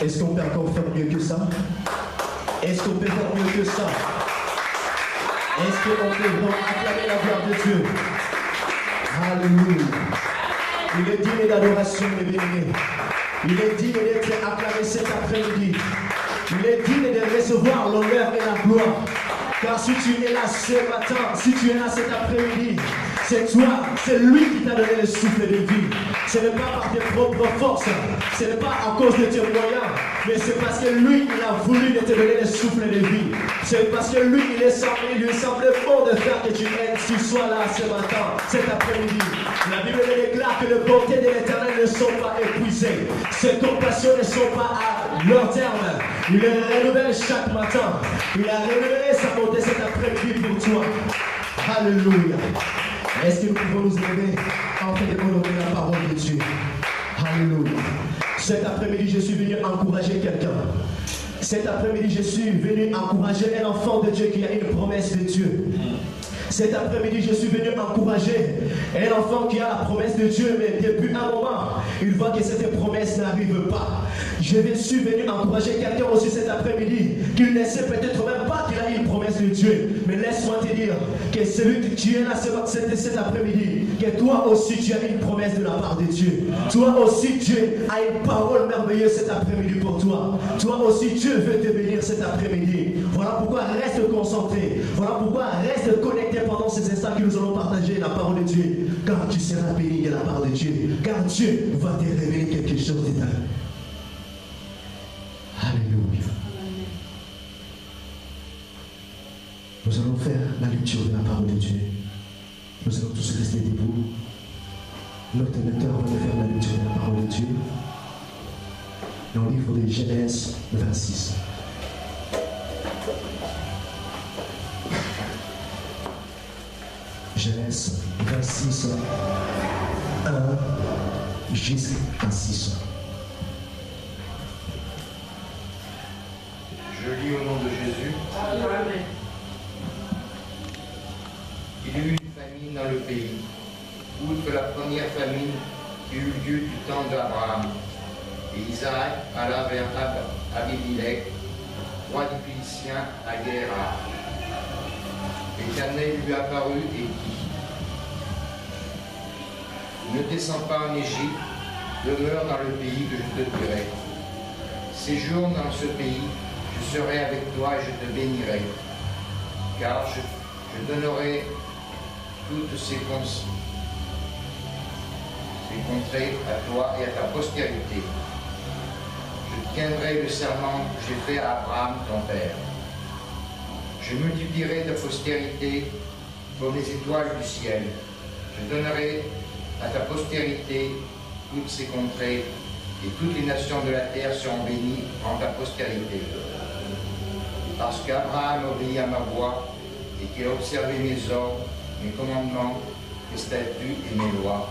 Est-ce qu'on peut encore faire mieux que ça? Est-ce qu'on peut faire mieux que ça? Est-ce qu'on peut vraiment acclamer la gloire de Dieu? Alléluia. Il est digne d'adoration, mes bien-aimés. Il est digne d'être acclamé cet après-midi. Il est digne de recevoir l'honneur et la gloire. Car si tu es là ce matin, si tu es là cet après-midi, c'est toi, c'est lui qui t'a donné le souffle de vie. Ce n'est pas par tes propres forces, ce n'est pas à cause de tes moyens, mais c'est parce que lui, il a voulu te donner le souffle de vie. C'est parce que lui, il lui semblait bon de faire que tu sois là ce matin, cet après-midi. La Bible déclare que les bontés de l'Éternel ne sont pas épuisées. Ses compassions ne sont pas à leur terme. Il les renouvelle chaque matin. Il a révélé sa bonté cet après-midi pour toi. Alléluia. Est-ce que nous pouvons nous élever en fait de honorer la parole de Dieu? Alléluia. Cet après-midi, je suis venu encourager quelqu'un. Cet après-midi, je suis venu encourager un enfant de Dieu qui a une promesse de Dieu. Cet après-midi, je suis venu encourager un enfant qui a la promesse de Dieu, mais depuis un moment, il voit que cette promesse n'arrive pas. Je suis venu encourager quelqu'un aussi cet après-midi qui ne sait peut-être même pas qu'il a une promesse de Dieu. Mais laisse-moi te dire que celui que tu es là cet après-midi, que toi aussi tu as une promesse de la part de Dieu. Toi aussi Dieu a une parole merveilleuse cet après-midi pour toi. Toi aussi Dieu veut te bénir cet après-midi. Voilà pourquoi reste concentré. Voilà pourquoi reste connecté pendant ces instants que nous allons partager la parole de Dieu. Car tu seras béni de la part de Dieu. Car Dieu va te révéler quelque chose de ta. Alléluia. Nous allons faire la lecture de la parole de Dieu. Nous allons tous rester debout. Notre lecteur va faire la lecture de la parole de Dieu. Dans le livre de Genèse 26. Genèse 26, 1 jusqu'à 6. Je lis au nom de Jésus. Amen. Il y eut une famine dans le pays, outre la première famine qui eut lieu du temps d'Abraham. Et Isaac alla vers Abimelech, roi des Philistins, à Guérar. L'Éternel lui apparut et dit: Ne descends pas en Égypte, demeure dans le pays que je te dirai. Séjourne dans ce pays, je serai avec toi et je te bénirai, car je donnerai toutes ces contrées à toi et à ta postérité. Je tiendrai le serment que j'ai fait à Abraham ton père. Je multiplierai ta postérité comme les étoiles du ciel. Je donnerai à ta postérité toutes ces contrées, et toutes les nations de la terre seront bénies en ta postérité. Parce qu'Abraham obéit à ma voix, et qu'il a observé mes ordres, mes commandements, mes statuts et mes lois.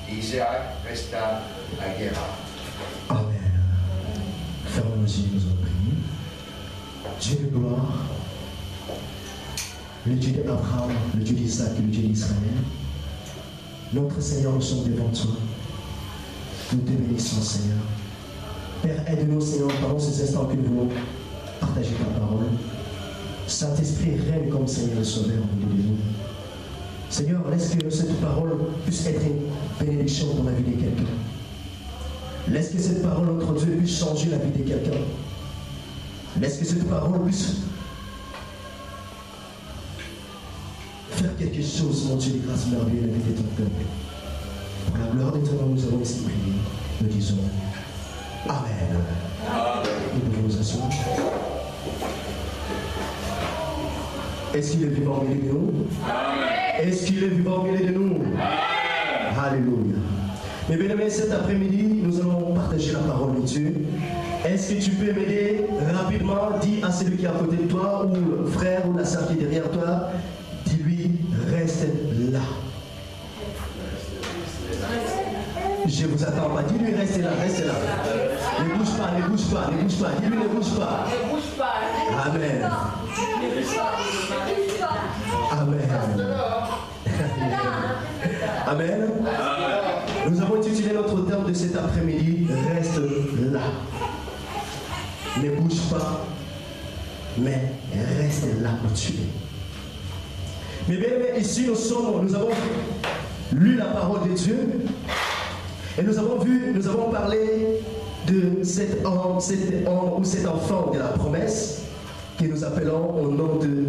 Et Isaac resta à Guérar. Amen. Fermons nos yeux, nous allons prier. Dieu de gloire, le Dieu d'Abraham, le Dieu d'Isaac et le Dieu d'Israël, notre Seigneur, nous sommes devant toi. Nous te bénissons, Seigneur. Père, aide-nous, Seigneur, pendant ces instants que nous voulons partager ta parole. Saint-Esprit règne comme Seigneur et Sauveur au milieu de nous. Seigneur, laisse que cette parole puisse être une bénédiction dans la vie de quelqu'un. Laisse que cette parole, notre Dieu, puisse changer la vie de quelqu'un. Laisse que cette parole puisse faire quelque chose, mon Dieu, de grâce merveilleuse dans la vie de ton peuple. Pour la gloire de ton nom, nous avons ainsi prié. Nous disons Amen. Amen. Nous pouvons nous asseoir. Est-ce qu'il est vivant au milieu de nous? Amen. Est-ce qu'il est vivant au milieu de nous? Amen. Alléluia. Mais bien aimés, cet après-midi, nous allons partager la parole de Dieu. Est-ce que tu peux m'aider rapidement? Dis à celui qui est à côté de toi, ou le frère ou la sœur qui est derrière toi, dis-lui, reste là. Je vous attends pas. Dis-lui, reste là, reste là. Ne bouge pas, ne bouge pas, ne bouge pas. Dis-lui, ne bouge pas. Ne bouge pas. Amen. Amen. Amen. Nous avons étudié notre terme de cet après-midi. Reste là. ne bouge pas, mais reste là où tu es. Mais bien aimés, ici nous avons lu la parole de Dieu et nous avons parlé de cet homme ou cet enfant de la promesse que nous appelons au nom de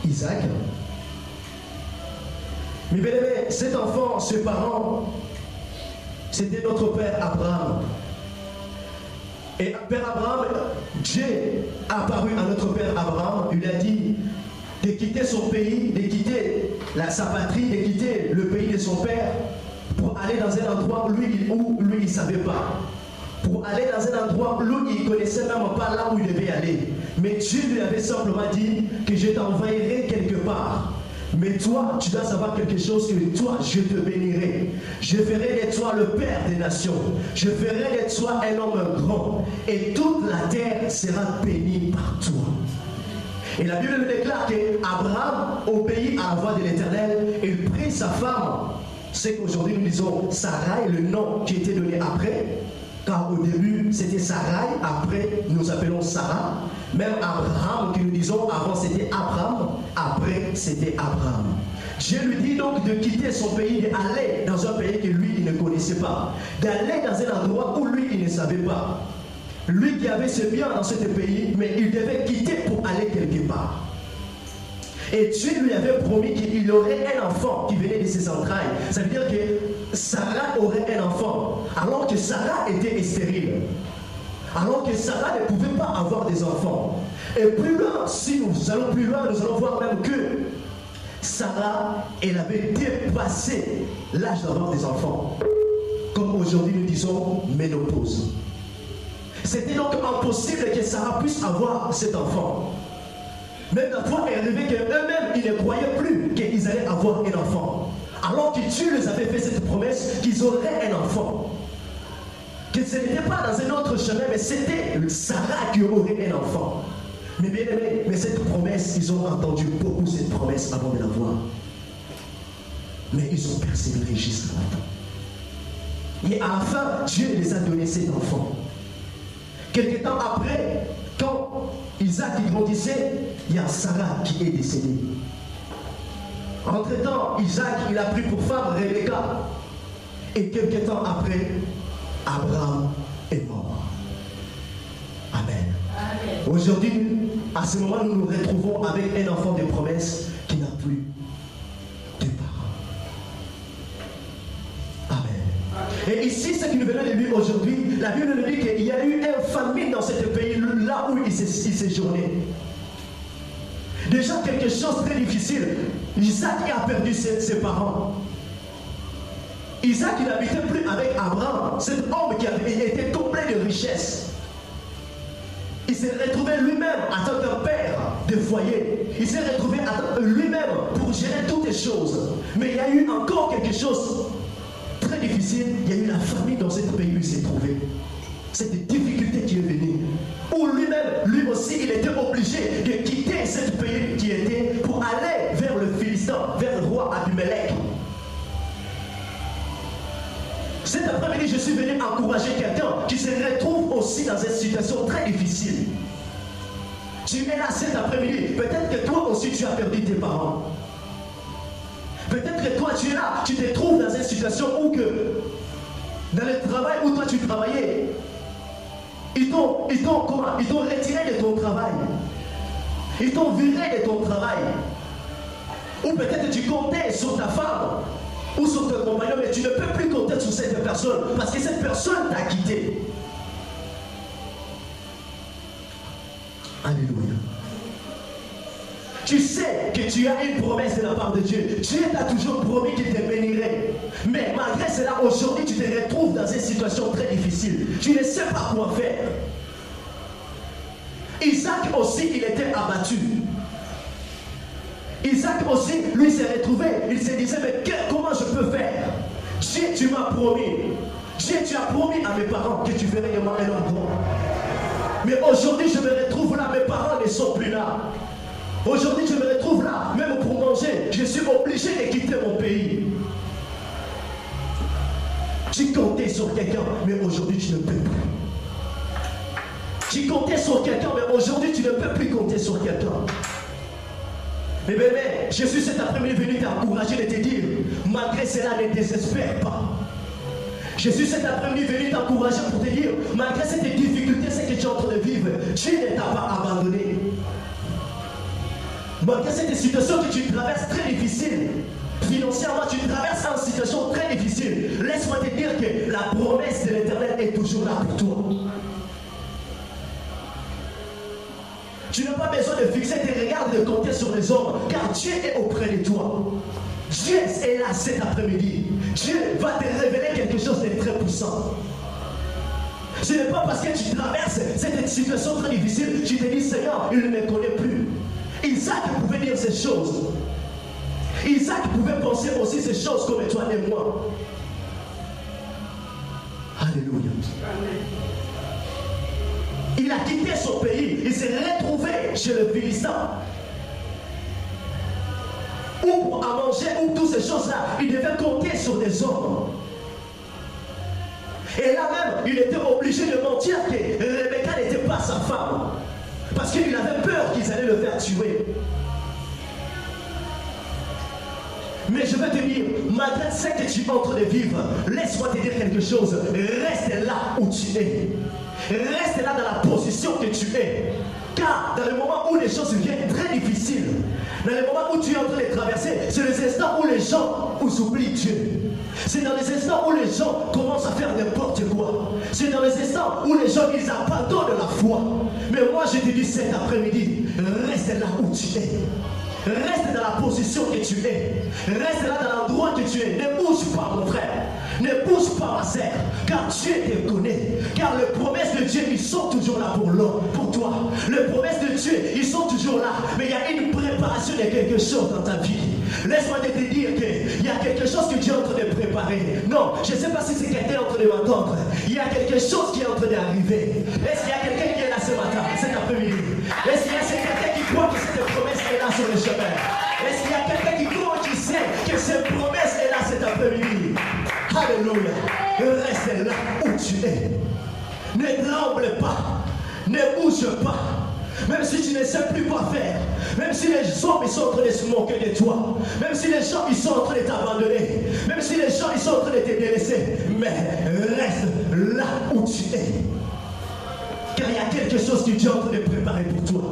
Isaac. Mais bien aimé, cet enfant, ce parent, c'était notre père Abraham. Et père Abraham, Dieu a apparu à notre père Abraham, il a dit de quitter son pays, de quitter sa patrie, de quitter le pays de son père pour aller dans un endroit où lui il ne savait pas. Pour aller dans un endroit où il ne connaissait même pas là où il devait aller. Mais Dieu lui avait simplement dit que je t'enverrai quelque part. Mais toi, tu dois savoir quelque chose, que toi, je te bénirai. Je ferai de toi le père des nations. Je ferai de toi un homme grand. Et toute la terre sera bénie par toi. Et la Bible nous déclare qu'Abraham obéit à la voix de l'Éternel. Il prit sa femme. C'est qu'aujourd'hui nous disons Sarai, le nom qui était donné après. Car au début c'était Sarai, après nous appelons Sarah. Même Abraham que nous disons avant c'était Abraham, après c'était Abraham. Dieu lui dit donc de quitter son pays, d'aller dans un pays que lui il ne connaissait pas, d'aller dans un endroit où lui il ne savait pas. Lui qui avait ce bien dans ce pays, mais il devait quitter pour aller quelque part. Et Dieu lui avait promis qu'il aurait un enfant qui venait de ses entrailles. Ça veut dire que Sarah aurait un enfant, alors que Sarah était stérile. Alors que Sarah ne pouvait pas avoir des enfants. Et plus loin, si nous allons plus loin, nous allons voir même que Sarah, elle avait dépassé l'âge d'avoir des enfants. Comme aujourd'hui nous disons ménopause. C'était donc impossible que Sarah puisse avoir cet enfant. Même la fois est arrivée qu'eux-mêmes, ils ne croyaient plus qu'ils allaient avoir un enfant. Alors que Dieu les avait fait cette promesse qu'ils auraient un enfant. Que ce n'était pas dans un autre chemin, mais c'était Sarah qui aurait un enfant. Mais bien aimé, mais cette promesse, ils ont entendu beaucoup cette promesse avant de la voir. Mais ils ont persévéré jusqu'à la fin. Et à la fin, Dieu les a donné cet enfant. Quelque temps après, quand Isaac grandissait, il y a Sarah qui est décédée. Entre-temps, Isaac, il a pris pour femme Rebecca. Et quelque temps après, Abraham est mort. Amen. Amen. Aujourd'hui, à ce moment, nous nous retrouvons avec un enfant de promesse qui n'a plus de parents. Amen. Et ici, ce que nous venons de lire aujourd'hui, la Bible nous dit qu'il y a eu une famine dans ce pays, là où il séjournait. Déjà quelque chose de très difficile. Isaac a perdu ses parents. Isaac n'habitait plus avec Abraham, cet homme qui avait été complet de richesse. Il s'est retrouvé lui-même en tant que père de foyer. Il s'est retrouvé lui-même pour gérer toutes les choses. Mais il y a eu encore quelque chose de très difficile. Il y a eu la famine dans ce pays où il s'est trouvé. Cette difficulté qui est venue. Où lui-même, lui aussi, il était obligé de quitter ce pays qui était pour aller vers le Philistin, vers le roi Abimelech. Cet après-midi, je suis venu encourager quelqu'un qui se retrouve aussi dans une situation très difficile. Tu es là cet après-midi. Peut-être que toi aussi, tu as perdu tes parents. Peut-être que toi, tu es là. Tu te trouves dans une situation où que, dans le travail où toi, tu travaillais, ils t'ont retiré de ton travail. Ils t'ont viré de ton travail. Ou peut-être tu comptais sur ta femme ou sur ton compagnon, mais tu ne peux plus compter sur cette personne parce que cette personne t'a quitté. Alléluia. Tu sais que tu as une promesse de la part de Dieu. Dieu t'a toujours promis qu'il te bénirait. Mais malgré cela, aujourd'hui, tu te retrouves dans une situation très difficile. Tu ne sais pas quoi faire. Isaac aussi, il était abattu. Isaac aussi, lui, s'est retrouvé. Il se disait, mais comment je peux faire? Dieu, tu m'as promis. Dieu, tu as promis à mes parents que tu ferais de moi un homme grand. Mais aujourd'hui, je me retrouve là. Mes parents ne sont plus là. Aujourd'hui, je me retrouve là. Même pour manger, je suis obligé de quitter mon pays. Tu comptais sur quelqu'un, mais aujourd'hui, tu ne peux plus. Tu comptais sur quelqu'un, mais aujourd'hui, tu ne peux plus compter sur quelqu'un. Mais bien, je suis cet après-midi venu t'encourager et te dire, malgré cela, ne désespère pas. Je suis cet après-midi venu t'encourager pour te dire, malgré cette difficulté, ce que tu es en train de vivre, Dieu ne t'a pas abandonné. Malgré cette situation que tu traverses très difficile, financièrement, tu traverses une situation très difficile, laisse-moi te dire que la promesse de l'Éternel est toujours là pour toi. Tu n'as pas besoin de fixer tes regards et de compter sur les hommes, car Dieu est auprès de toi. Dieu est là cet après-midi. Dieu va te révéler quelque chose de très puissant. Ce n'est pas parce que tu traverses cette situation très difficile, tu te dis, Seigneur, il ne me connaît plus. Isaac pouvait dire ces choses. Isaac pouvait penser aussi ces choses comme toi et moi. Alléluia. Il a quitté son pays, il s'est retrouvé chez le Philistin. Ou pour à manger, ou toutes ces choses-là, il devait compter sur des hommes. Et là même, il était obligé de mentir que Rebecca n'était pas sa femme. Parce qu'il avait peur qu'ils allaient le faire tuer. Mais je vais te dire, malgré ce que tu es en train de vivre, laisse-moi te dire quelque chose. Reste là où tu es. Reste là dans la position que tu es. Car dans le moment où les choses deviennent très difficiles, dans le moment où tu es en train de traverser, c'est les instants où les gens oublient Dieu. C'est dans les instants où les gens commencent à faire n'importe quoi. C'est dans les instants où les gens ils abandonnent la foi. Mais moi je te dis cet après-midi, reste là où tu es. Reste dans la position que tu es. Reste là dans l'endroit que tu es. Ne bouge pas mon frère. Ne bouge pas ma sœur. Car Dieu te connaît. Car les promesses de Dieu, ils sont toujours là pour l'homme, pour toi. Les promesses de Dieu, ils sont toujours là. Mais il y a une préparation de quelque chose dans ta vie. Laisse-moi te dire qu'il y a quelque chose que Dieu est en train de préparer. Non, je ne sais pas si c'est quelqu'un en train de m'entendre. Il y a quelque chose qui est en train d'arriver. Est-ce qu'il y a quelqu'un qui est là ce matin, cet après-midi? Est-ce qu'il y a quelqu'un qui croit que cette promesse est là sur le chemin? Est-ce qu'il y a quelqu'un qui croit, qui sait que cette promesse est là cet après-midi? Alléluia. Reste là où tu es. Ne tremble pas. Ne bouge pas. Même si tu ne sais plus quoi faire, même si les gens ils sont en train de se moquer de toi, même si les gens ils sont en train de t'abandonner, même si les gens ils sont en train de te délaisser, mais reste là où tu es. Car il y a quelque chose que Dieu est en train de préparer pour toi.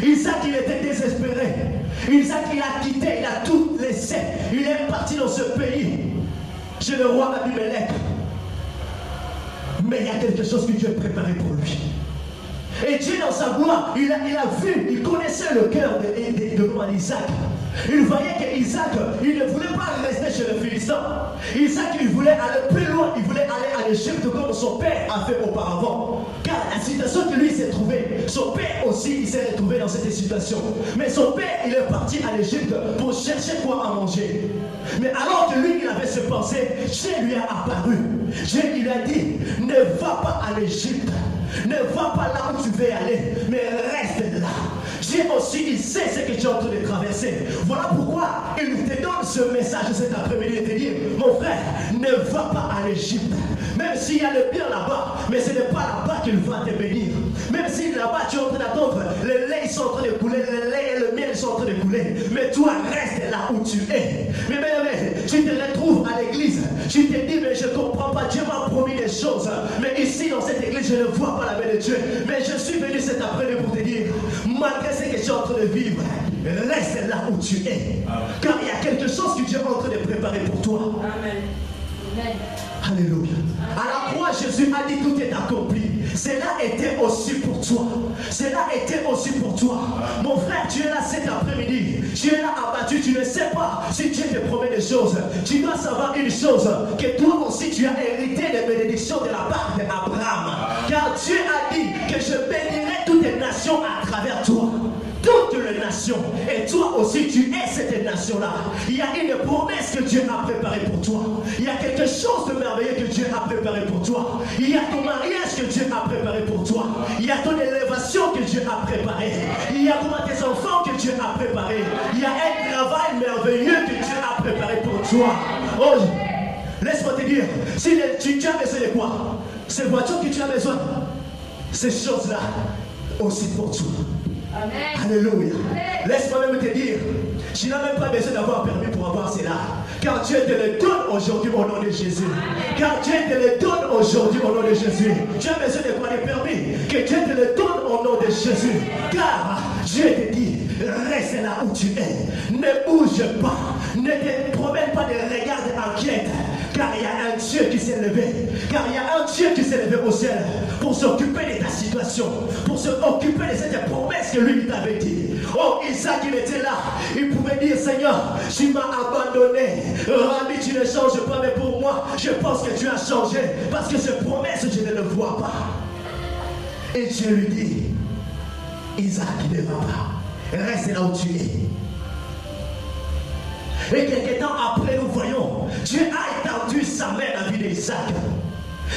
Isaac il était désespéré. Isaac il a quitté, il a tout laissé. Il est parti dans ce pays chez le roi Abimelech. Mais il y a quelque chose que Dieu a préparé pour lui. Et Dieu dans sa gloire, il a vu, il connaissait le cœur d'Isaac. Il voyait qu'Isaac, il ne voulait pas rester chez le Philistin. Isaac, il voulait aller plus loin, il voulait aller à l'Égypte comme son père a fait auparavant. Car la situation que lui s'est trouvé, son père aussi, il s'est retrouvé dans cette situation. Mais son père, il est parti à l'Égypte pour chercher quoi à manger. Mais alors que lui, il avait ses pensées, Dieu lui a apparu. Dieu, il a dit, ne va pas à l'Égypte. Ne va pas là où tu veux aller, mais reste là. Dieu aussi, il sait ce que tu es en train de traverser. Voilà pourquoi il te donne ce message cet après-midi et te dit, mon frère, ne va pas à l'Égypte. Même s'il y a le bien là-bas, mais ce n'est pas là-bas qu'il va te bénir. Même si là-bas tu es en train d'attendre, les laits sont en train de couler, les laits et le miel sont en train de couler. Mais toi, reste là où tu es. Mais tu te retrouves à l'église. Tu te dis, mais je ne comprends pas, Dieu m'a promis des choses. Mais ici, dans cette église, je ne vois pas la main de Dieu. Mais je suis venu cet après-midi pour te dire, malgré ce que tu es en train de vivre, reste là où tu es. Car il y a quelque chose que Dieu est en train de préparer pour toi. Amen. Amen. Alléluia. À la croix, Jésus a dit tout est accompli. Cela était aussi pour toi. Cela était aussi pour toi. Mon frère, tu es là cet après-midi. Tu es là abattu. Tu ne sais pas si Dieu te promet des choses. Tu dois savoir une chose, que toi aussi tu as hérité des bénédictions de la part d'Abraham. Car Dieu a dit que je bénirai toutes les nations à travers toi. Toutes les nations. Et toi aussi, tu es cette nation-là. Il y a une promesse que Dieu a préparée pour toi. Il y a quelque chose de merveilleux que Dieu a préparé pour toi. Il y a ton mariage que Dieu a préparé pour toi. Il y a ton élévation que Dieu a préparé. Il y a tes enfants que Dieu a préparé. Il y a un travail merveilleux que Dieu a préparé pour toi. Oh, laisse-moi te dire, si tu as besoin de quoi? Ces voitures que tu as besoin. ces choses-là aussi pour toi. Amen. Alléluia. Amen. Laisse-moi même te dire, tu n'as même pas besoin d'avoir permis pour avoir cela. Car Dieu te le donne aujourd'hui au nom de Jésus. Car Dieu te le donne aujourd'hui au nom de Jésus. Tu as besoin de quoi de permis? Que Dieu te le donne au nom de Jésus. Car Dieu te dit, reste là où tu es. Ne bouge pas. Ne te promène pas de regard inquiète. Car il y a un Dieu qui s'est levé. Car il y a un Dieu qui s'est levé au ciel pour s'occuper de ta situation. Pour s'occuper de cette promesse que lui t'avait dit. Oh, Isaac, il était là. Il pouvait dire, Seigneur, tu m'as abandonné. Rami, tu ne changes pas, mais pour moi, je pense que tu as changé. Parce que cette promesse, je ne le vois pas. Et Dieu lui dit, Isaac, ne va pas. Reste là où tu es. Et quelques temps après, nous voyons, Dieu a étendu sa main à la vie d'Isaac.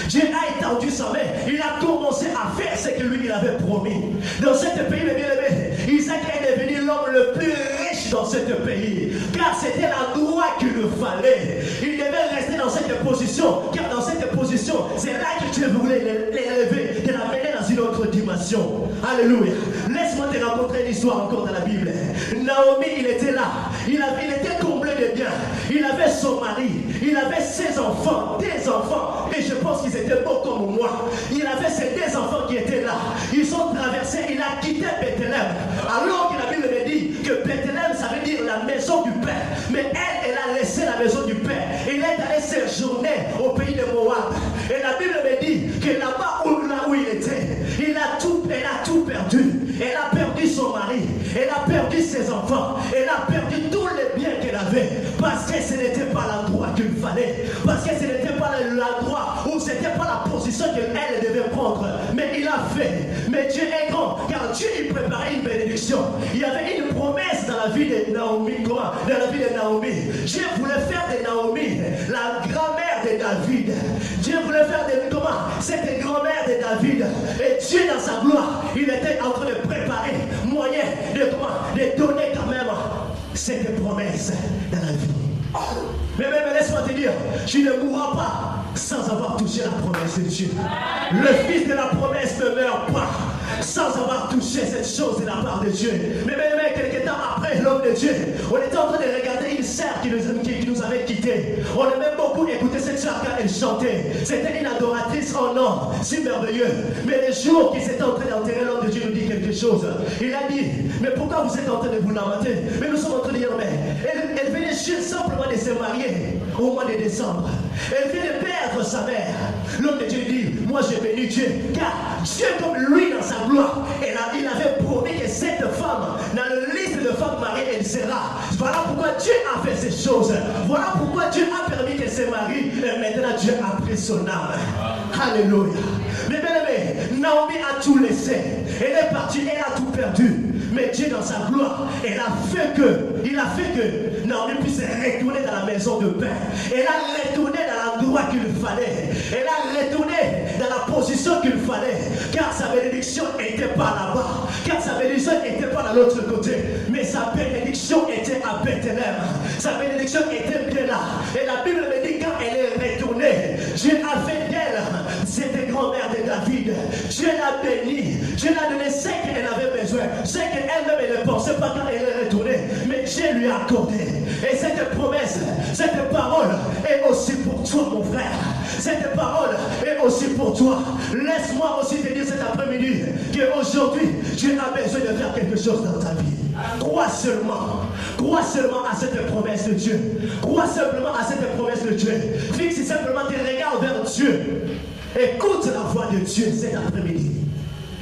Dieu a étendu sa main. Il a commencé à faire ce que lui il avait promis. Dans ce pays, mes bien-aimés, Isaac est devenu l'homme le plus riche dans ce pays. Car c'était l'endroit qu'il lui fallait. Il devait rester dans cette position. Car dans cette position, c'est là que Dieu voulait l'élever, de l'amener dans une autre dimension. Alléluia. Laisse-moi te raconter une histoire encore dans la Bible. Naomi, il était là. Il était comblé de biens. Il avait son mari. Il avait ses enfants, des enfants. Et je pense qu'ils étaient beaux comme moi. Il avait ses deux enfants qui étaient là. Ils sont traversés. Il a quitté Bethléem. Alors que la Bible me dit que Bethléem, ça veut dire la maison du Père. Mais elle a laissé la maison du Père. Il est allé séjourner au pays de Moab. Et la Bible me dit que là-bas où il était, elle a tout perdu. Elle a perdu son mari. Elle a perdu ses enfants. Elle a perdu tous les biens qu'elle avait. Parce que ce n'était pas l'endroit qu'il fallait. Parce que ce n'était pas l'endroit où ce n'était pas la position qu'elle devait prendre. Mais il a fait. Mais Dieu est grand. Car Dieu il préparait une bénédiction. Il y avait une promesse dans la vie de Naomi. Comment? Dans la vie de Naomi. Dieu voulait faire de Naomi la grand-mère de David. Dieu voulait faire de comment? Cette grand-mère de David. Et Dieu dans sa gloire, il était en train de préparer moyen de comment? De donner quand même cette promesse dans la vie. Mais même laisse-moi te dire, tu ne mourras pas sans avoir touché la promesse de Dieu. Le fils de la promesse ne meurt pas sans avoir touché cette chose de la part de Dieu. Mais même quelques temps après l'homme de Dieu, on était en train de regarder une sœur qui nous avait quittés. On aimait beaucoup écouter cette sœur quand elle chantait. C'était une adoratrice en or, si merveilleux. Mais le jour qu'il s'était en train d'enterrer, l'homme de Dieu nous dit quelque chose. Il a dit, mais pourquoi vous êtes en train de vous lamenter? Mais nous sommes en train de dire, mais elle venait juste simplement de se marier au mois de décembre. Elle vient de perdre sa mère. L'homme de Dieu dit, moi j'ai béni Dieu, car Dieu comme lui dans sa gloire, il avait promis que cette femme, dans la liste de femmes mariées, elle sera. Voilà pourquoi Dieu a fait ces choses. Voilà pourquoi Dieu a permis qu'elle se marie. Et maintenant Dieu a pris son âme. Alléluia. Mais bien aimé, Naomi a tout laissé. Elle est partie, elle a tout perdu. Mais Dieu dans sa gloire, il a fait que Naomi puisse retourner dans la maison de Père. Elle a retourné dans l'endroit qu'il fallait. Elle a retourné dans la position qu'il fallait. Car sa bénédiction n'était pas là-bas. Car sa bénédiction n'était pas de l'autre côté. Mais sa bénédiction était à Bethléem. Sa bénédiction était bien là. Et la Bible me dit quand elle est retournée, Dieu a fait d'elle cette grand-mère de David. Dieu l'a bénie. Dieu l'a donné ce qu'elle avait besoin. Ce qu'elle-même elle ne pensait pas quand elle est retournée. Mais Dieu lui a accordé. Et cette promesse, cette parole est aussi pour toi, mon frère. Cette parole est aussi pour toi. Laisse-moi aussi te dire cet après-midi qu'aujourd'hui, Dieu a besoin de faire quelque chose dans ta vie. Crois seulement à cette promesse de Dieu. Crois simplement à cette promesse de Dieu. Fixe simplement tes regards vers Dieu. Écoute la voix de Dieu cet après-midi.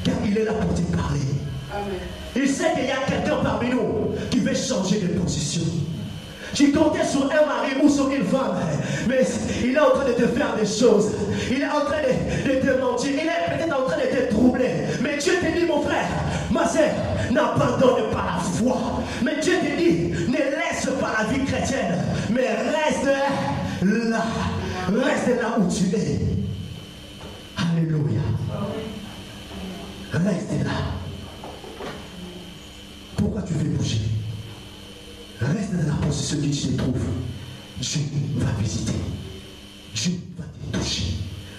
Car il est là pour te parler. Amen. Il sait qu'il y a quelqu'un parmi nous qui veut changer de position. Tu comptais sur un mari ou sur une femme, mais il est en train de te faire des choses. Il est en train de te mentir. Il est peut-être en train de te troubler. Mais Dieu te dit, mon frère, ma sœur, n'abandonne pas la foi. Mais Dieu te dit, ne laisse pas la vie chrétienne, mais reste là. Reste là où tu es. Alléluia. Reste là. Pourquoi tu veux bouger? Reste dans la position que tu te trouves. Dieu va visiter. Dieu va te toucher.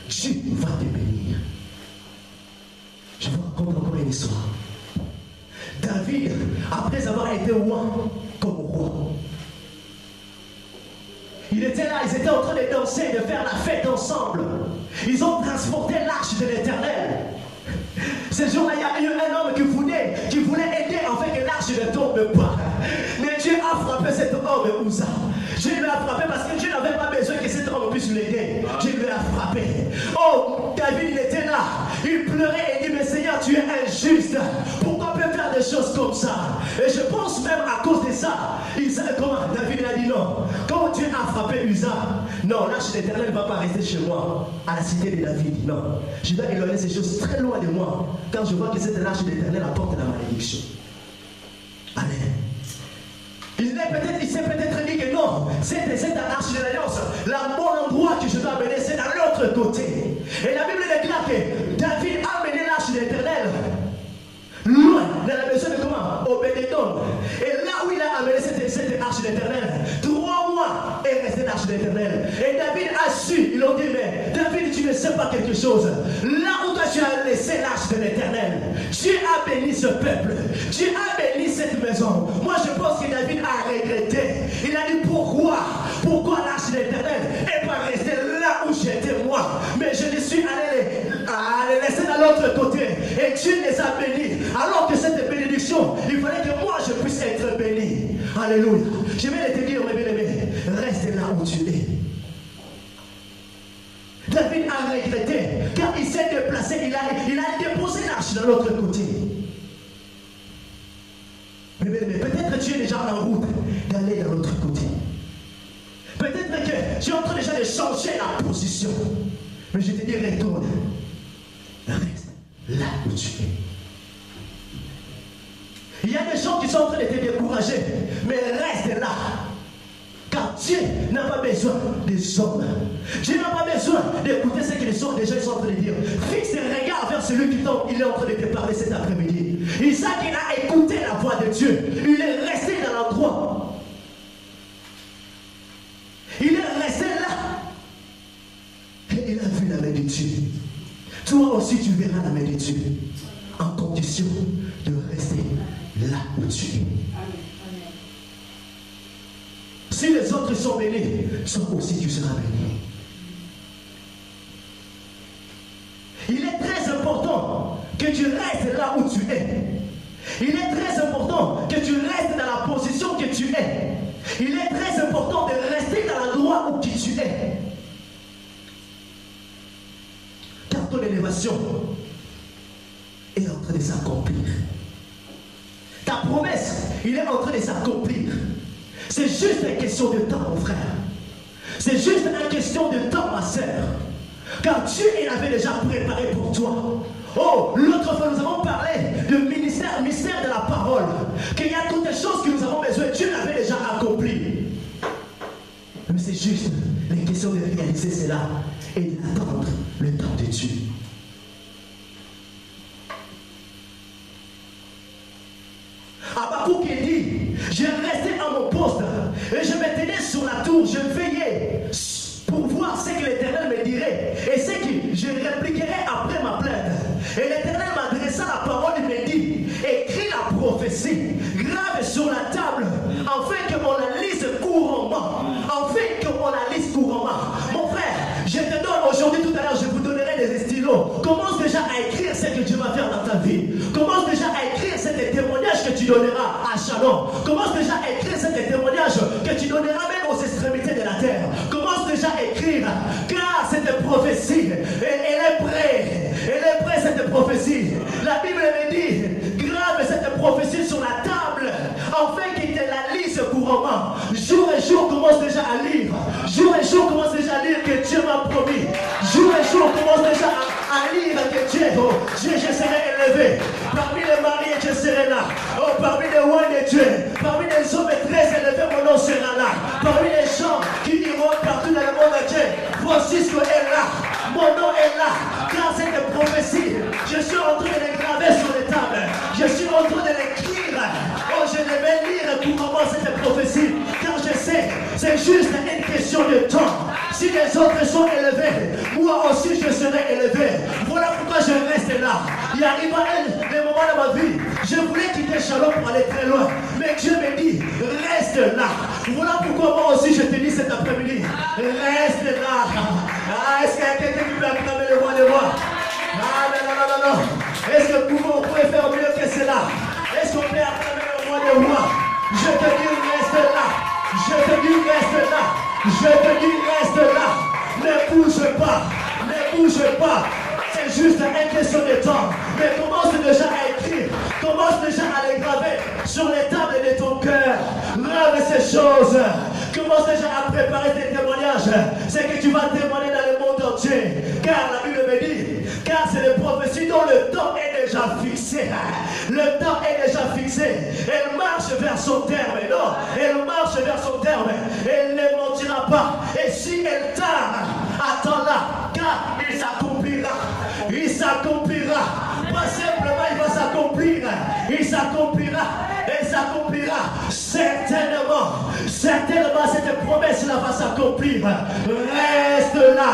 Dieu va te bénir. histoire. David, après avoir été roi, comme roi, il était là, ils étaient en train de danser, de faire la fête ensemble. Ils ont transporté l'arche de l'Éternel. Ce jour-là, il y a eu un homme qui voulait aider en fait que l'arche ne tombe pas. Mais Dieu a frappé cet homme, Uza. Dieu lui a frappé parce que Dieu n'avait pas besoin que cet homme puisse l'aider. Dieu lui a frappé. Oh, David, il était là. Il pleurait et dit, mais Seigneur, tu es injuste. Pourquoi on peut faire des choses comme ça? Et je pense même à cause de ça, David a dit non. Quand Dieu a frappé Uza, non, l'arche de l'Éternel ne va pas rester chez moi, à la cité de David. Non, je dois éloigner ces choses très loin de moi. Quand je vois que cette l'arche de l'Éternel apporte la malédiction. Amen. Il s'est peut-être dit que non, c'est l'arche de l'alliance. Le bon endroit que je dois amener, c'est dans l'autre côté. Et la Bible déclare que David a amené l'arche de l'Éternel loin de la maison de comment? Obédédom. Et là où il a amené cette arche de l'Éternel, 3 mois est resté l'arche de l'Éternel. Et David a su, ils ont dit, mais David, tu ne sais pas quelque chose. Là où toi tu as laissé l'arche de l'Éternel, Dieu a béni ce peuple. Dieu a béni cette maison. Moi je pense que David a regretté. Il a dit pourquoi l'arche de l'Éternel n'est pas restée là où j'étais moi, mais je les suis allé laisser dans l'autre côté. Et Dieu les a bénis. Alors que cette bénédiction, il fallait que moi je puisse être béni. Alléluia. Je vais te dire, mes bien-aimés, reste là où tu es. David a regretté car il s'est déplacé, il a déposé l'arche de l'autre côté. Mais peut-être tu es déjà en route d'aller de l'autre côté. Peut-être que tu es en train déjà de changer la position. Mais je te dis, retourne. Reste là où tu es. Il y a des gens qui sont en train de te décourager, mais reste là. Car Dieu n'a pas besoin des hommes. Dieu n'a pas besoin d'écouter ce que les gens sont en train de dire. Fixe tes regards vers celui qui il est en train de te parler cet après-midi. Isaac, il a écouté la voix de Dieu. Il est resté dans l'endroit. Il est resté là. Et il a vu la main de Dieu. Toi aussi, tu verras la main de Dieu. En condition de rester là où tu es. Si les autres sont bénis, toi aussi tu seras béni. Il est très important que tu restes là où tu es. Il est très important que tu restes dans la position que tu es. Il est très important de rester dans l'endroit où tu es. Car ton élévation est en train de s'accomplir. Ta promesse, il est en train de s'accomplir. C'est juste une question de temps, mon frère. C'est juste une question de temps, ma sœur. Car Dieu, il avait déjà préparé pour toi. Oh, l'autre fois, nous avons parlé du mystère de la parole. Qu'il y a toutes les choses que nous avons besoin. Dieu l'avait déjà accompli. Mais c'est juste une question de réaliser cela et d'attendre le temps de Dieu. Habakkuk dit, je restais à mon poste et je me tenais sur la tour, je veillais pour voir ce que l'Éternel me dirait et ce que je répliquerais après ma plainte. Et l'Éternel m'adressa la parole et me dit, écris la prophétie, grave sur la table, afin qu'on la lise couramment. Mon frère, je te donne aujourd'hui, tout à l'heure, je vous donnerai des stylos. Commence déjà à écrire ce que Dieu va faire dans ta vie. Commence déjà à écrire ce témoignage que tu donneras à Shalom. Commence déjà à écrire ce témoignage que tu donneras même aux extrémités de la terre. Commence déjà à écrire, car cette prophétie, elle est prête. Elle est prête, cette prophétie. La Bible me dit, grave cette prophétie sur la table, afin qu'il te la lise couramment. Jour et jour, commence déjà à lire. Jour et jour, commence déjà à lire que Dieu m'a promis. Jour et jour, commence déjà à lire que Dieu, je serai élevé. Parmi les mariés, je serai là. Oh, parmi les rois de Dieu, parmi les hommes très élevés, mon nom sera là. Parmi les gens qui iront partout dans le monde entier, Francisco est là. Mon nom est là. Car cette prophétie, je suis en train de les graver sur les tables. Je suis en train de l'écrire. Oh, je vais lire couramment cette prophétie. Car je sais, c'est juste une question de temps. Si les autres sont élevés, moi aussi je serai élevé. Voilà pourquoi je reste là. Il arriva des moments dans ma vie, je voulais quitter Shalom pour aller très loin. Mais Dieu me dit, reste là. Voilà pourquoi moi aussi je te dis cet après-midi, reste là. Ah, est-ce qu'il y a quelqu'un qui peut acclamer le roi des rois? Ah, non. Est-ce que vous pouvez faire mieux que cela? Est-ce qu'on peut acclamer le roi des rois? Je te dis, reste là. Je te dis, reste là. Je te dis, reste là. Ne bouge pas. Ne bouge pas. C'est juste une question de temps. Mais commence déjà à écrire. Commence déjà à les graver sur les tables de ton cœur. Grave ces choses. Commence déjà à préparer tes témoignages. C'est que tu vas témoigner dans le monde entier. Car la Bible me dit, car c'est les prophéties dont le temps est déjà fixé. Le temps est déjà fixé. Elle marche vers son terme. Non, elle marche vers son terme. Elle ne mentira pas. Et si elle tarde, attends-la, car il s'accomplira. Il s'accomplira. Pas simplement, il va s'accomplir. Il s'accomplira. Il s'accomplira. Certainement. Certainement, cette promesse-là va s'accomplir. Reste là.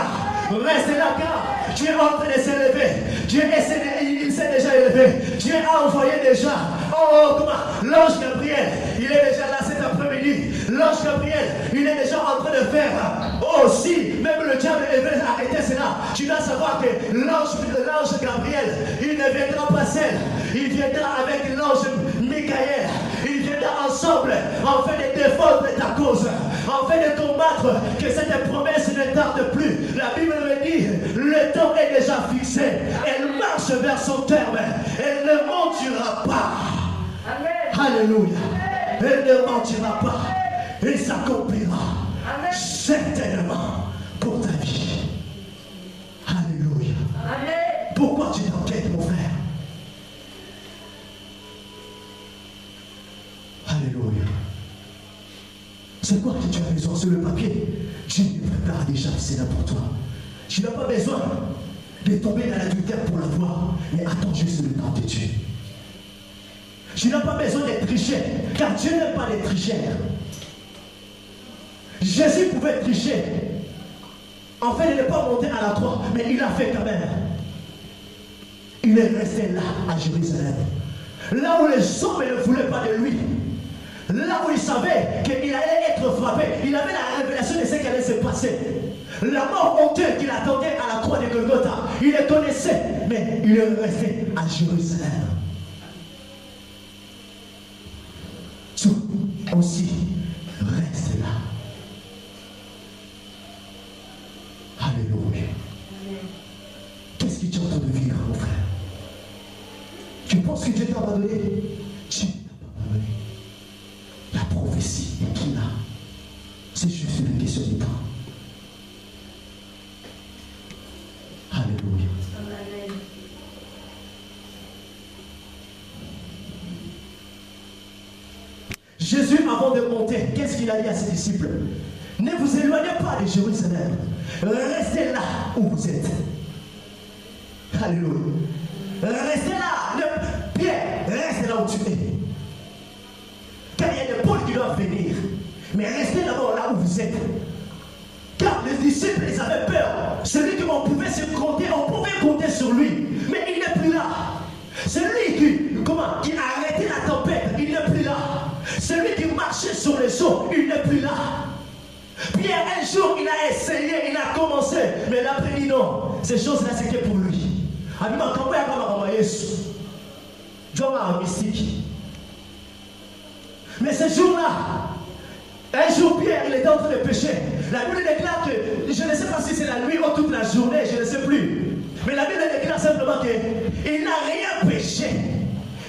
Reste là, car Dieu est en train de s'élever. Dieu il s'est déjà élevé. Dieu a envoyé déjà. L'ange Gabriel, il est déjà là cet après-midi. L'ange Gabriel, il est déjà en train de faire. Si même le diable veut arrêter cela, tu dois savoir que l'ange Gabriel, il ne viendra pas seul. Il viendra avec l'ange Michael. Il viendra ensemble, afin de défendre ta cause, afin de combattre que cette promesse ne tarde plus. La Bible me dit, le temps est déjà fixé. Elle marche vers son terme. Elle ne mentira pas. Amen. Alléluia. Elle ne mentira pas. Elle s'accomplira. Certainement pour ta vie. Alléluia. Amen. Pourquoi tu t'inquiètes, mon frère? Alléluia. C'est quoi que tu as besoin sur le papier? Dieu prépare déjà cela pour toi. Tu n'as pas besoin de tomber dans l'adultère pour l'avoir, mais attends juste le temps de Dieu. Tu n'as pas besoin d'être tricher, car Dieu n'aime pas les tricheurs. Jésus pouvait tricher. En fait, il n'est pas monté à la croix, mais il l'a fait quand même. Il est resté là, à Jérusalem. Là où les hommes ne voulaient pas de lui. Là où il savait qu'il allait être frappé. Il avait la révélation de ce qui allait se passer. La mort honteuse qu'il attendait à la croix de Golgotha. Il le connaissait, mais il est resté à Jérusalem. Tout aussi, reste là. Alléluia. Qu'est-ce que tu es en train de vivre, mon frère? Tu penses que Dieu t'a abandonné? Dieu t'a pas abandonné. La prophétie est qui là? C'est juste une question de temps. Alléluia. Amen. Jésus, avant de monter, qu'est-ce qu'il a dit à ses disciples? Ne vous éloignez pas de Jérusalem. Restez là où vous êtes. Alléluia. Restez là. Pierre, reste là où tu es. Car il y a des pôles qui doivent venir. Mais restez d'abord là où vous êtes. Car les disciples, ils avaient peur. Celui qu'on pouvait se compter, on pouvait compter sur lui. Mais il n'est plus là. Celui qui a arrêté la tempête, il n'est plus là. Celui qui marchait sur les eaux, il n'est plus là. Pierre, un jour, il a essayé, il a commencé. Mais l'après dit non. Ces choses-là, c'était pour lui. Mais ce jour-là, un jour, Pierre, il était en train de pécher. La Bible déclare que, je ne sais pas si c'est la nuit ou toute la journée, je ne sais plus. Mais la Bible déclare simplement qu'il n'a rien péché.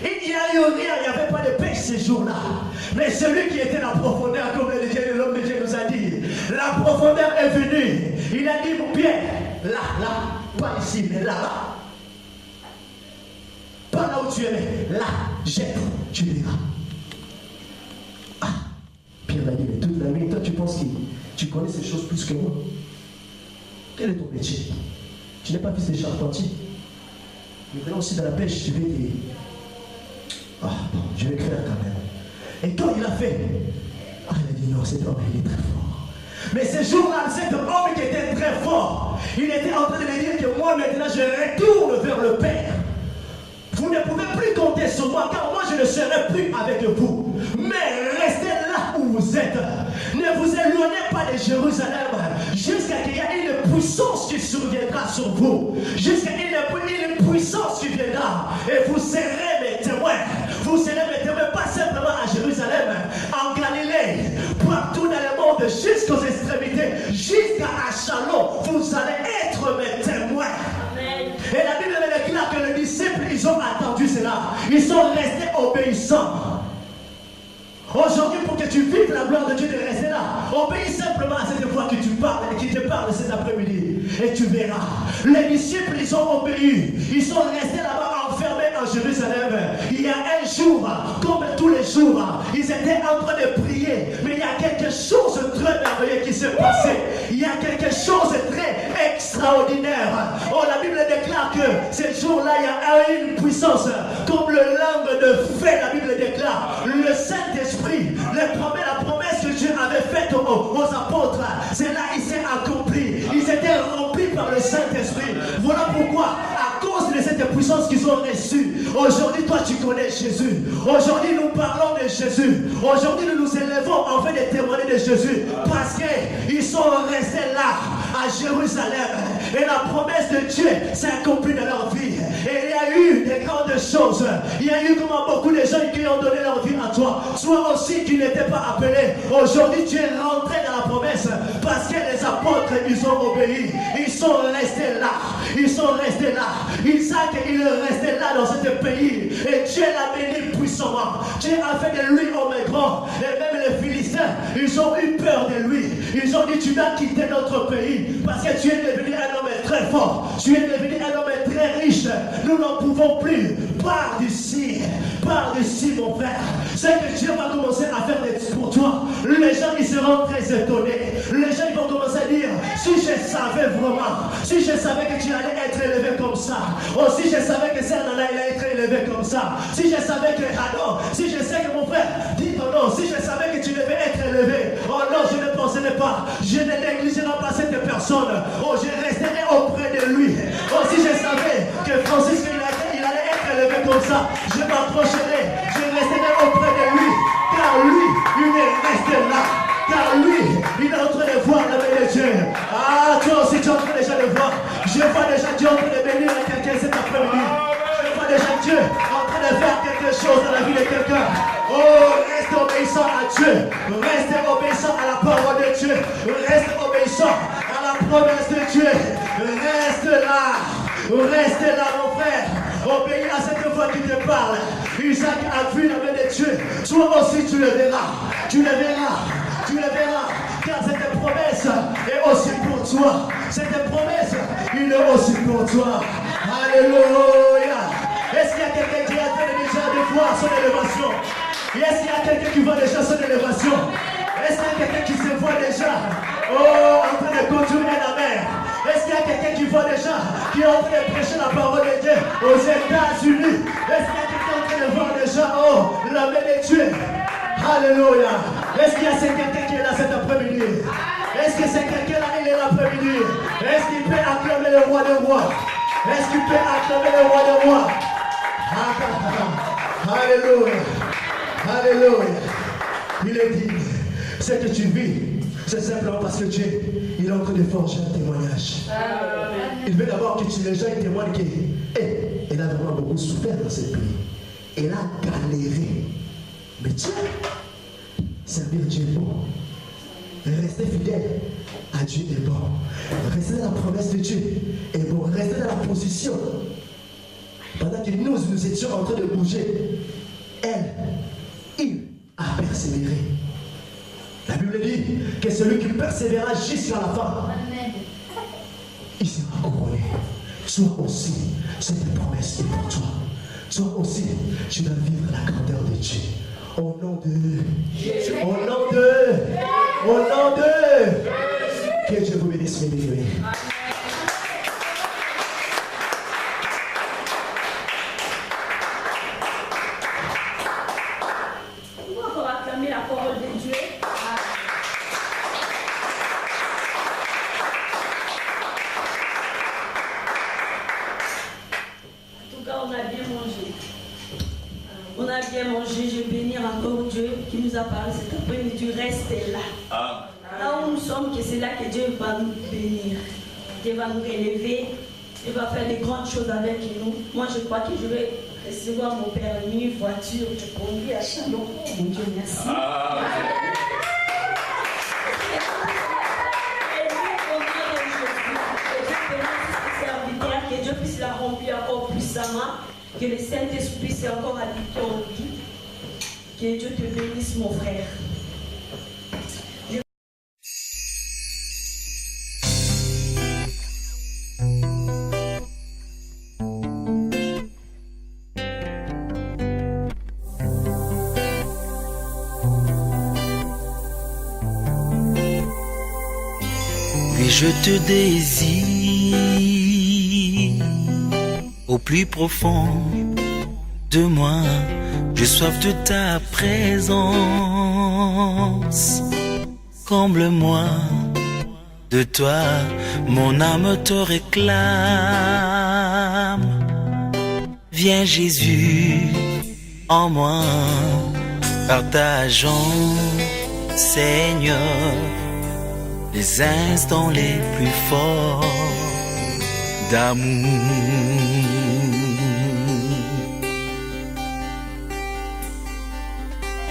Il n'y a eu rien, il n'y avait pas de péché ce jour-là. Mais celui qui était la profondeur, comme l'homme de Dieu nous a dit, la profondeur est venue. Il a dit, mon Pierre, là, pas ici, mais là. Pas là où tu es, mais là, jette, tu verras. Ah, Pierre a dit, mais toute la nuit, toi tu penses que tu connais ces choses plus que moi. Quel est ton métier? Tu n'es pas fils de charpentier. Maintenant aussi dans la pêche, tu vais dire, ah bon, je vais faire quand même. Et quand il a fait, il a dit non, cet homme, il est très fort. Mais ce jour-là, cet homme qui était très fort, il était en train de dire que moi maintenant je retourne vers le Père. Jérusalem, jusqu'à qu'il y ait une puissance qui surviendra sur vous, jusqu'à qu'il y ait une puissance qui viendra, et vous serez mes témoins. Vous serez mes témoins, pas simplement à Jérusalem, en Galilée, partout dans le monde, jusqu'aux extrémités, jusqu'à Achalon, vous allez être mes témoins. Et la Bible me déclare que les disciples, ils ont attendu cela. Ils sont restés obéissants. Aujourd'hui, pour que tu vives la gloire de Dieu, de rester là, obéis simplement à cette voix qui te parle cet après-midi. Et tu verras. Les disciples, ils ont obéi. Ils sont restés là-bas enfermés en Jérusalem. Il y a un jour, comme tous les jours, ils étaient en train de prier. Mais il y a quelque chose de très merveilleux qui s'est passé. Il y a quelque chose de très extraordinaire. Oh, la Bible déclare que ce jour-là, il y a une puissance. Comme le langue de feu, la Bible déclare. Le Saint-Esprit, la promesse que Dieu avait faite aux apôtres, c'est là il s'est accompli. Ils étaient remplis par le Saint-Esprit. Voilà pourquoi, à cause de cette puissance qu'ils ont reçue, aujourd'hui toi tu connais Jésus. Aujourd'hui nous parlons de Jésus. Aujourd'hui nous nous élevons en fait de témoigner de Jésus. Parce qu'ils sont restés là, à Jérusalem. Et la promesse de Dieu s'est accomplie dans leur vie. Et il y a eu des grandes choses. Il y a eu comme beaucoup de gens qui ont donné leur vie à toi. Soit aussi qui n'étaient pas appelés. Aujourd'hui tu es rentré dans la promesse. Parce que les apôtres, ils ont obéi. Ils sont restés là. Ils sont restés là. Isaac, il est resté là dans ce pays. Et Dieu l'a béni puissamment. Dieu a fait de lui homme grand. Et même les Philistins, ils ont eu peur de lui. Ils ont dit, tu dois quitter notre pays. Parce que tu es devenu un homme très fort. Tu es devenu un homme très riche. Nous n'en pouvons plus. Pars d'ici. Pars d'ici, mon frère. C'est que Dieu va commencer à faire pour toi. Les gens, ils seront très étonnés. Les gens, ils vont commencer à dire, si je savais vraiment, si je savais que tu allais être élevé comme ça, oh, si je savais que Nana allait être élevé comme ça, si je savais que, ah non, si je sais que mon frère, dis ton nom, si je savais que tu devais être élevé, oh non, je ne penserais pas, je ne négligerai pas cette personne, oh, je resterai auprès de lui, oh, si je savais que Francis, il allait être élevé comme ça, je m'approcherai, je resterai auprès de lui, car lui, il est resté là. Car lui, il est en train de voir la main de Dieu. Ah, toi aussi, tu es en train déjà de voir. Je vois déjà Dieu en train de bénir quelqu'un cet après-midi. Je vois déjà Dieu en train de faire quelque chose dans la vie de quelqu'un. Oh, reste obéissant à Dieu. Reste obéissant à la parole de Dieu. Reste obéissant à la promesse de Dieu. Reste là. Reste là, mon frère. Obéis à cette voix qui te parle. Isaac a vu la main de Dieu. Toi aussi, tu le verras. Tu le verras. Tu le verras, car cette promesse est aussi pour toi. Cette promesse, il est aussi pour toi. Alléluia. Est-ce qu'il y a quelqu'un qui est en train de déjà de voir son élévation? Est-ce qu'il y a quelqu'un qui voit déjà son élévation? Est-ce qu'il y a quelqu'un qui se voit déjà en train de conduire la mer? Est-ce qu'il y a quelqu'un qui voit déjà qui est en train de prêcher la parole de Dieu aux États-Unis? Est-ce qu'il y a quelqu'un en train de voir déjà la main de Dieu? Alléluia. Est-ce qu'il y a quelqu'un qui est là cet après-midi? Est-ce que c'est quelqu'un là, il est l'après-midi? Est-ce qu'il peut acclamer le roi de rois? Est-ce qu'il peut acclamer le roi de rois? Alléluia. Alléluia. Il est dit, ce que tu vis, c'est simplement parce que Dieu, il est en train de forger un témoignage. Il veut d'abord que les gens témoignent qu'elle a vraiment beaucoup souffert dans ce pays. Elle a galéré. Mais tiens, servir Dieu est bon. Rester fidèle à Dieu est bon. Rester dans la promesse de Dieu est bon. Rester dans la position. Pendant que nous étions en train de bouger, il a persévéré. La Bible dit que celui qui persévérera jusqu'à la fin, il sera couronné. Toi aussi, cette promesse est pour toi. Toi aussi, tu dois vivre la grandeur de Dieu. Au nom de... Que Dieu vous bénisse, mes bien-aimés. On va acclamer la parole de Dieu. En tout cas, on a bien mangé. On a bien mangé. Je vais bénir encore Dieu qui nous a parlé cet après-midi. Restez là. Là où nous sommes, que c'est là que Dieu va nous bénir. Dieu va nous relever. Il va faire des grandes choses avec nous. Moi, je crois que je vais recevoir mon permis, voiture, je conduis à Chalon. Mon Dieu, merci. Que Dieu puisse la remplir encore puissamment, que le Saint-Esprit puisse encore habiter en lui. Que Dieu te bénisse, mon frère. Oui, je te désire au plus profond de moi. J'ai soif de ta présence. Comble-moi de toi, mon âme te réclame. Viens Jésus en moi, partageons, Seigneur, les instants les plus forts d'amour.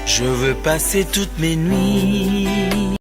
Je veux passer toutes mes nuits